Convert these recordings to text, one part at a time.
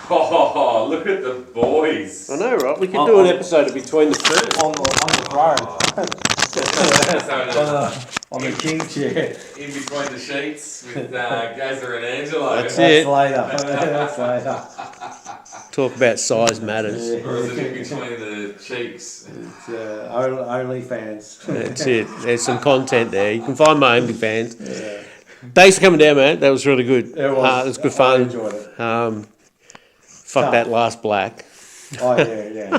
Oh, look at the boys. I know, right? We could do an episode of Between the Ferns. On the throne. on the king chair. In between the sheets with GazzaB and Angelo. That's it. That's later. Talk about size matters. Or is it in between the cheeks? It's only fans. That's it. There's some content there. You can find my OnlyFans. Yeah. Thanks for coming down, man. That was really good. It was good fun. I enjoyed it. Fuck that last black. Oh, yeah.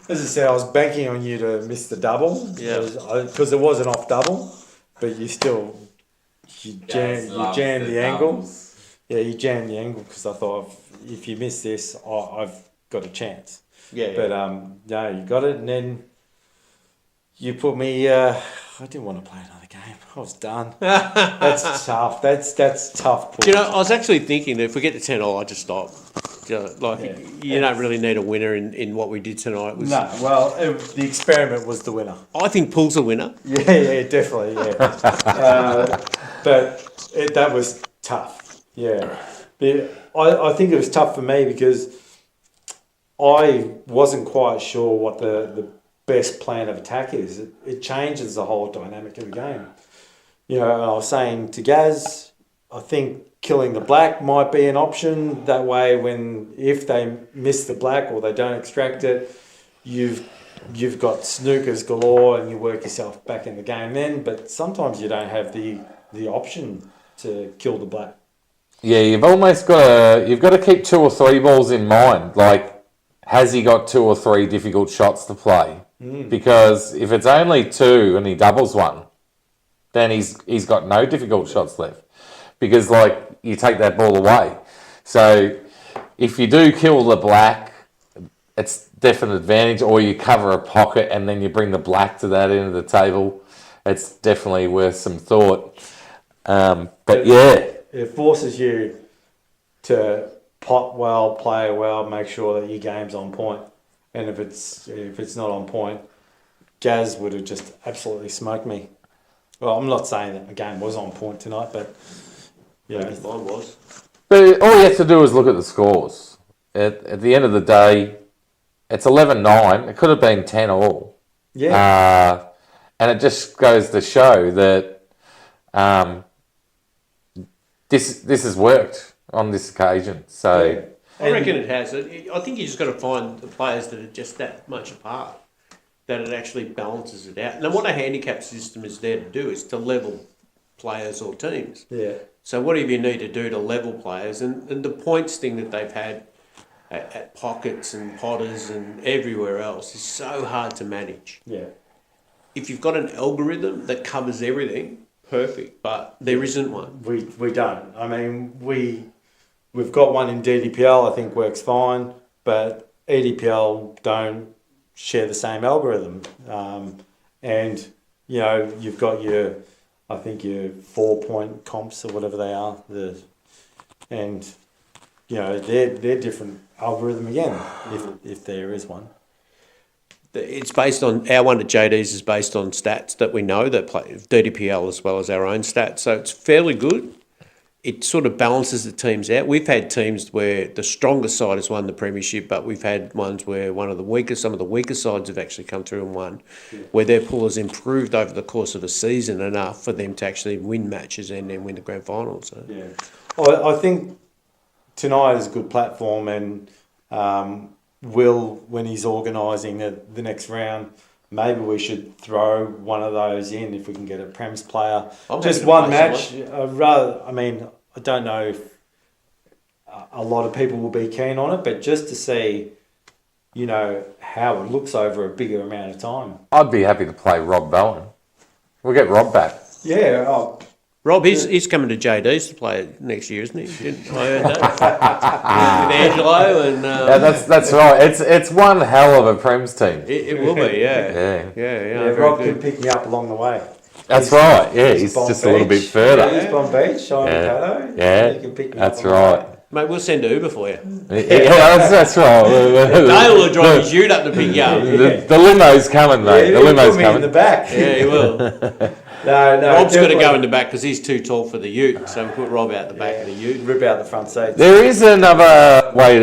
As I said, I was banking on you to miss the double. Yeah. Because it was an off double, but you jammed the angle. Doubles. Yeah, you jammed the angle because I thought if you miss this, I've got a chance. Yeah. But no, you got it, and then you put me. I didn't want to play another game. I was done. That's tough. That's tough. Do you know, I was actually thinking that if we get to 10 all, I just stop. You don't really need a winner in what we did tonight. The experiment was the winner. I think Pool's a winner. Yeah, definitely, yeah. But that was tough, yeah. I think it was tough for me because I wasn't quite sure what the best plan of attack is. It changes the whole dynamic of the game. You know, I was saying to Gaz, I think killing the black might be an option. That way, if they miss the black or they don't extract it, you've got snookers galore and you work yourself back in the game then. But sometimes you don't have the option to kill the black. Yeah, you've got to keep 2 or 3 balls in mind. Like, has he got 2 or 3 difficult shots to play? Because if it's only 2 and he doubles 1, then he's got no difficult shots left. Because, like, you take that ball away. So, if you do kill the black, it's definite advantage, or you cover a pocket and then you bring the black to that end of the table. It's definitely worth some thought. But yeah. It forces you to pot well, play well, make sure that your game's on point. And if it's not on point, Gaz would have just absolutely smoked me. Well, I'm not saying that the game was on point tonight, but yeah, Mine was. But all you have to do is look at the scores. At the end of the day, it's 11-9. It could have been 10 all. Yeah. And it just goes to show that this has worked on this occasion. So Yeah. I reckon it has. I think you just got to find the players that are just that much apart, that it actually balances it out. And what a handicap system is there to do is to level players or teams. Yeah. So whatever you need to do to level players, and the points thing that they've had at Pockets and Potters and everywhere else is so hard to manage. Yeah. If you've got an algorithm that covers everything, perfect, but there isn't one. We don't. I mean, we've got one in DDPL, I think works fine, but EDPL don't share the same algorithm. And, you know, you've got your 4-point comps or whatever they are, and, you know, they're different algorithm again, if there is one. It's based on, our one at JD's is based on stats that we know that play DDPL as well as our own stats. So it's fairly good. It sort of balances the teams out. We've had teams where the stronger side has won the premiership, but we've had ones where some of the weaker sides have actually come through and won, where their pool has improved over the course of a season enough for them to actually win matches and then win the grand final. So. Yeah. I think tonight is a good platform, and Will, when he's organising the next round, maybe we should throw one of those in if we can get a Prem's player. Just one match. I don't know if a lot of people will be keen on it, but just to see, you know, how it looks over a bigger amount of time. I'd be happy to play Rob Bowen. We'll get Rob back. Yeah. Rob, he's coming to JD's to play next year, isn't he? I heard that. With Angelo and... yeah, that's right. It's one hell of a Prem's team. It will be, yeah. Yeah, Rob can pick me up along the way. That's right. Yeah, he's just a little bit further. He's Bomb Beach, Shiny Caddo. Yeah, he can pick me that's up right. Mate, we'll send Uber for you. Yeah, that's right. Dale will drive his ute up to pick you up. The limo's coming, mate. Yeah, the limo's put me coming. in the back. Yeah, he will. No. Rob's got to definitely. go in the back because he's too tall for the ute, so we put Rob out the back of the ute. Rip out the front seats. There is another way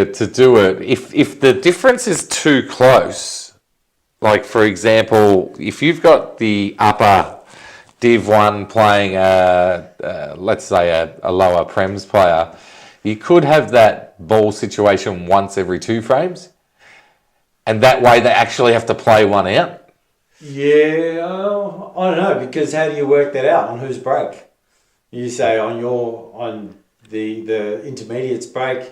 to do it. If the difference is too close, like for example, if you've got the upper Div 1 playing, let's say a lower Prems player, you could have that ball situation once every 2 frames. And that way they actually have to play one out. Yeah, I don't know, because how do you work that out on whose break? You say on the intermediates break,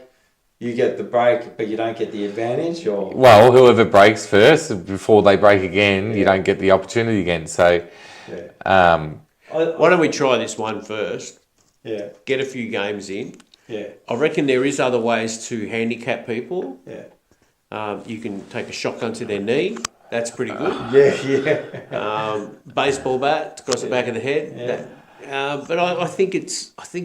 you get the break, but you don't get the advantage, or Well, whoever breaks first before they break again, you don't get the opportunity again. So, Why don't we try this one first? Yeah, Get a few games in. yeah, I reckon there is other ways to handicap people. yeah, You can take a shotgun to their knee. That's pretty good. yeah. Baseball bat across the back of the head. But I think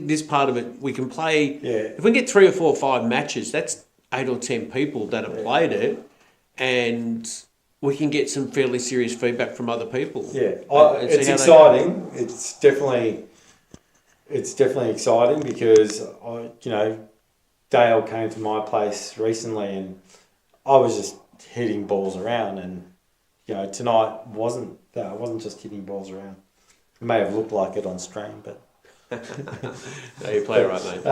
this part of it we can play. Yeah. If we get 3 or 4 or 5 matches, that's 8 or 10 people that have played it, and we can get some fairly serious feedback from other people. Yeah, And see it's how they go. exciting. It's definitely exciting because Dale came to my place recently, and I was just hitting balls around, and tonight wasn't just hitting balls around. It may have looked like it on stream, but No, you play right, mate.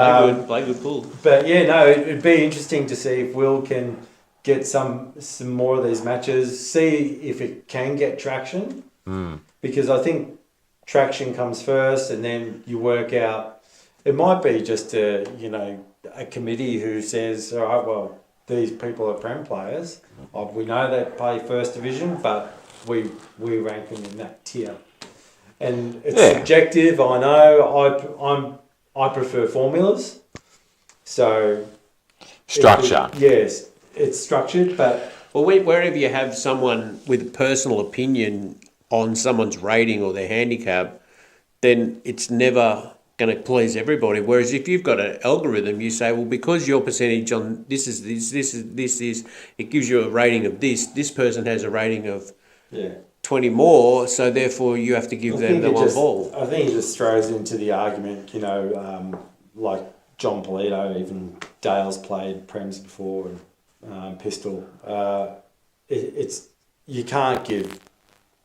Play good pool. but yeah, no, it'd be interesting to see if Will can get some more of these matches, see if it can get traction, because I think traction comes first, and then you work out. It might be just a committee who says, all right, well, these people are Prem players. We know they play first division, but we rank them in that tier. And it's subjective. I know. I prefer formulas. So structure. Yes, it's structured, but Well, wherever you have someone with a personal opinion on someone's rating or their handicap, then it's never going to please everybody. Whereas if you've got an algorithm, you say, well, because your percentage on this is, it gives you a rating of this. This person has a rating of 20 more, so therefore you have to give them the one ball. I think it just throws into the argument, like John Polito, even Dale's played Prems before, and Pistol. It's you can't give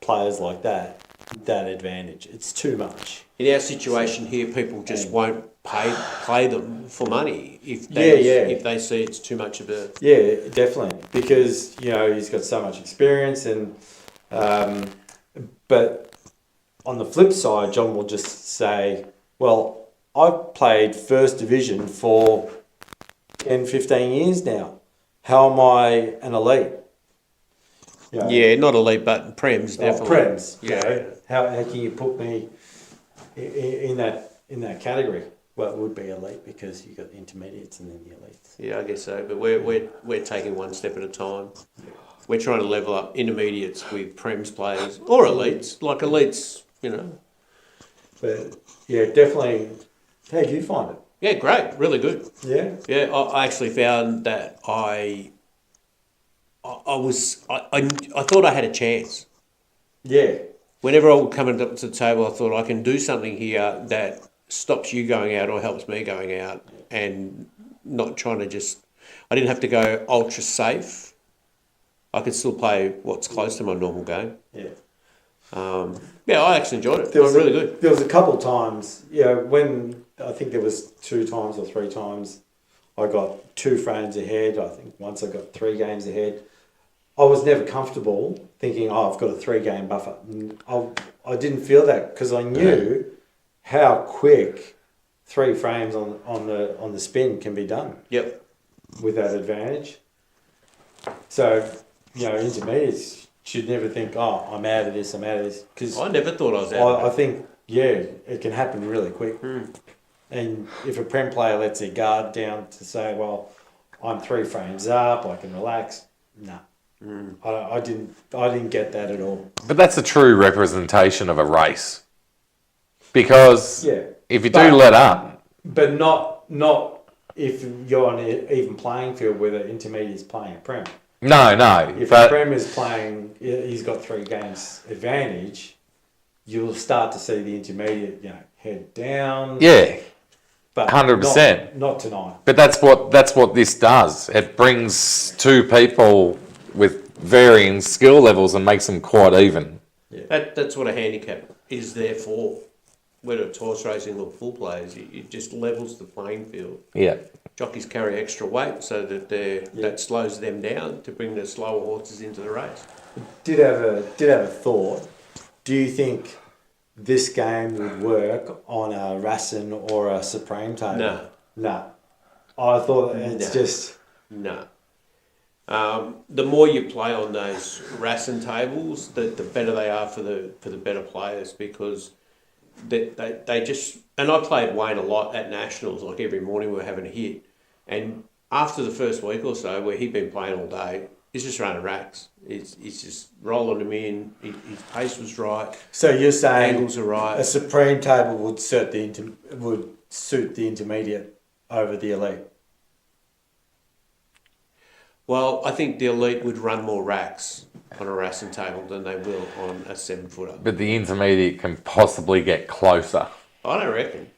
players like that advantage. It's too much. In our situation here, people just won't play them for money if they see it's too much of a... Yeah, definitely, because he's got so much experience, and but on the flip side, John will just say, well, I've played first division for 10, 15 years now. How am I an elite? Yeah, not elite, but Prems, definitely. Prems. Yeah. How can you put me in that category? Well, it would be elite because you got the intermediates and then the elites. Yeah, I guess so. But we're taking one step at a time. We're trying to level up intermediates with Prems players or elites, like elites, But yeah, definitely. How do you find it? Yeah, great, really good. Yeah. Yeah, I actually found that I thought I had a chance. Yeah. Whenever I would come up to the table, I thought I can do something here that stops you going out or helps me going out, and not trying to just... I didn't have to go ultra safe. I could still play what's close to my normal game. Yeah. I actually enjoyed it. It was really good. There was a couple of times, when I think there was 2 times or 3 times I got 2 frames ahead. I think once I got 3 games ahead. I was never comfortable thinking, I've got a 3-game buffer. I didn't feel that because I knew how quick 3 frames on the spin can be done. Yep. With that advantage. So, intermediates should never think, I'm out of this, because I never thought I was out. I think, it can happen really quick. And if a Prem player lets their guard down to say, well, I'm 3 frames up, I can relax. No. I didn't get that at all. But that's a true representation of a race. Because if you do let up... But not if you're on an even playing field where the intermediate is playing a Prem. No. If a Prem is playing, he's got 3 games advantage, you'll start to see the intermediate, head down. Yeah, but 100%. Not tonight. But that's what this does. It brings two people with varying skill levels and makes them quite even. Yeah. That's what a handicap is there for. Whether it's horse racing or full players, it just levels the playing field. Yeah. Jockeys carry extra weight so that that slows them down to bring the slower horses into the race. Did have a thought. Do you think this game would work on a Racing or a Supreme table? No. I thought it's just... No. The more you play on those Racing tables, the better they are for the better players, because they just... And I played Wayne a lot at Nationals, like every morning we were having a hit. And after the first week or so, where he'd been playing all day, he's just running racks. He's just rolling them in. His pace was right. So you're saying angles are right. A Supreme table would suit the intermediate over the elite? Well, I think the elite would run more racks on a racing table than they will on a 7-footer. But the intermediate can possibly get closer. I don't reckon.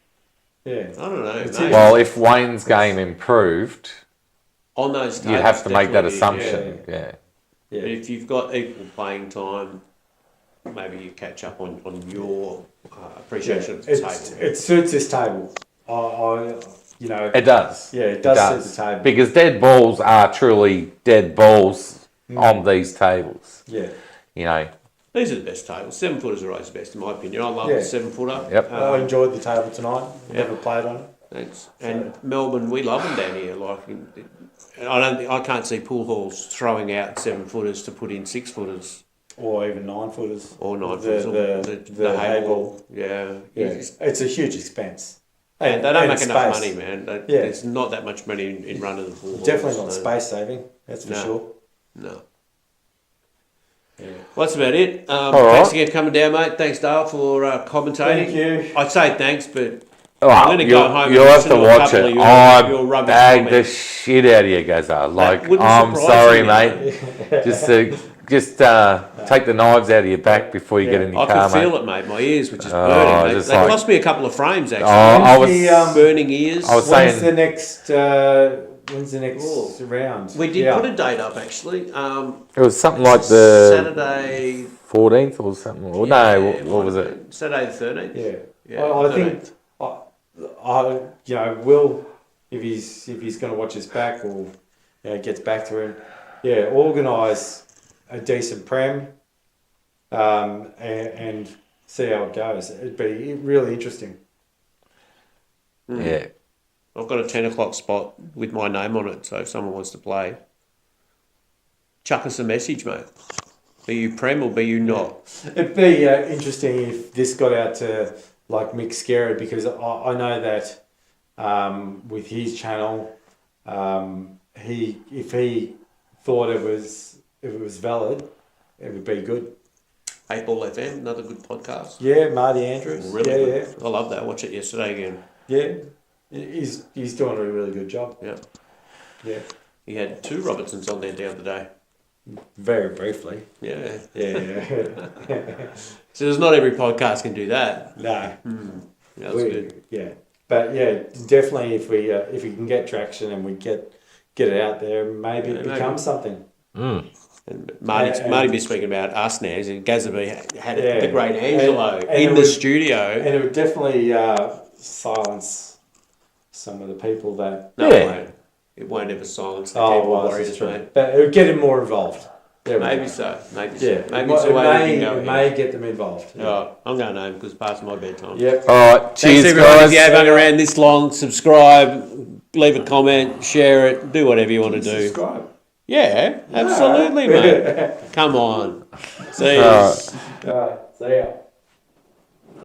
Yeah. I don't know. Mate. Well, if Wayne's game improved, on those tables, you'd have to make that definitely, assumption. Yeah. But if you've got equal playing time, maybe you catch up on your appreciation of the table. It suits this table. It does. Yeah, it does suit the table. Because dead balls are truly dead balls on these tables. Yeah. These are the best tables. 7-footers are always the best, in my opinion. I love the 7-footer. Yep. I enjoyed the table tonight. Never played on it. Thanks. And Melbourne, we love them down here. I can't see pool halls throwing out 7-footers to put in 6-footers. Or even 9-footers. Or 9-footers. The hay ball. Yeah. It's a huge expense. And they don't make enough money, man. There's not that much money in running the pool halls. Definitely not space saving, that's for sure. No. Yeah. Well, that's about it. Thanks again for coming down, mate. Thanks, Dale, for commentating. Thank you. I'd say thanks, but I'm going to go home. You'll have to watch it. I bagged bagged the shit out of you, Gazza. Like, I'm sorry, mate. Just take the knives out of your back before you get in your car, mate. I can feel it, mate. My ears were just burning. They cost me a couple of frames, actually. I was burning ears. I was When's saying, the next round? We did put a date up, actually. it was something like the Saturday 14th or something. Or what was it? Saturday the 13th. Yeah. I think Will, if he's going to watch his back or gets back to him, organise a decent prem and see how it goes. It'd be really interesting. Yeah. I've got a 10 o'clock spot with my name on it, so if someone wants to play, chuck us a message, mate. Be you prem or be you not? It'd be interesting if this got out to like Mick Scarrett, because I know that with his channel, if he thought it was valid, it would be good. 8 Ball FM, another good podcast. Yeah, Marty Andrews. Really good. I love that. I watched it yesterday again. Yeah, he's doing a really good job. Yeah. He had 2 Robertsons on there the other day. Very briefly. Yeah. Yeah. So there's not every podcast can do that. No. That's good. Yeah, but definitely if we can get traction and we get it out there, maybe it becomes something. And Marty be speaking about us now. GazzaB had the great Angelo in the studio. And it would definitely silence some of the people that... No, it won't ever silence the keyboard warriors, mate. But it would get them more involved. Maybe so. Maybe it's the way we can go. It may get them involved. Oh, I'm going home because it's past my bedtime. Yep. All right. Cheers, thanks, everyone. guys. If you have hung around this long, subscribe, leave a comment, share it, do whatever you want to do. Subscribe. Yeah, absolutely, mate. Come on. See you. See ya.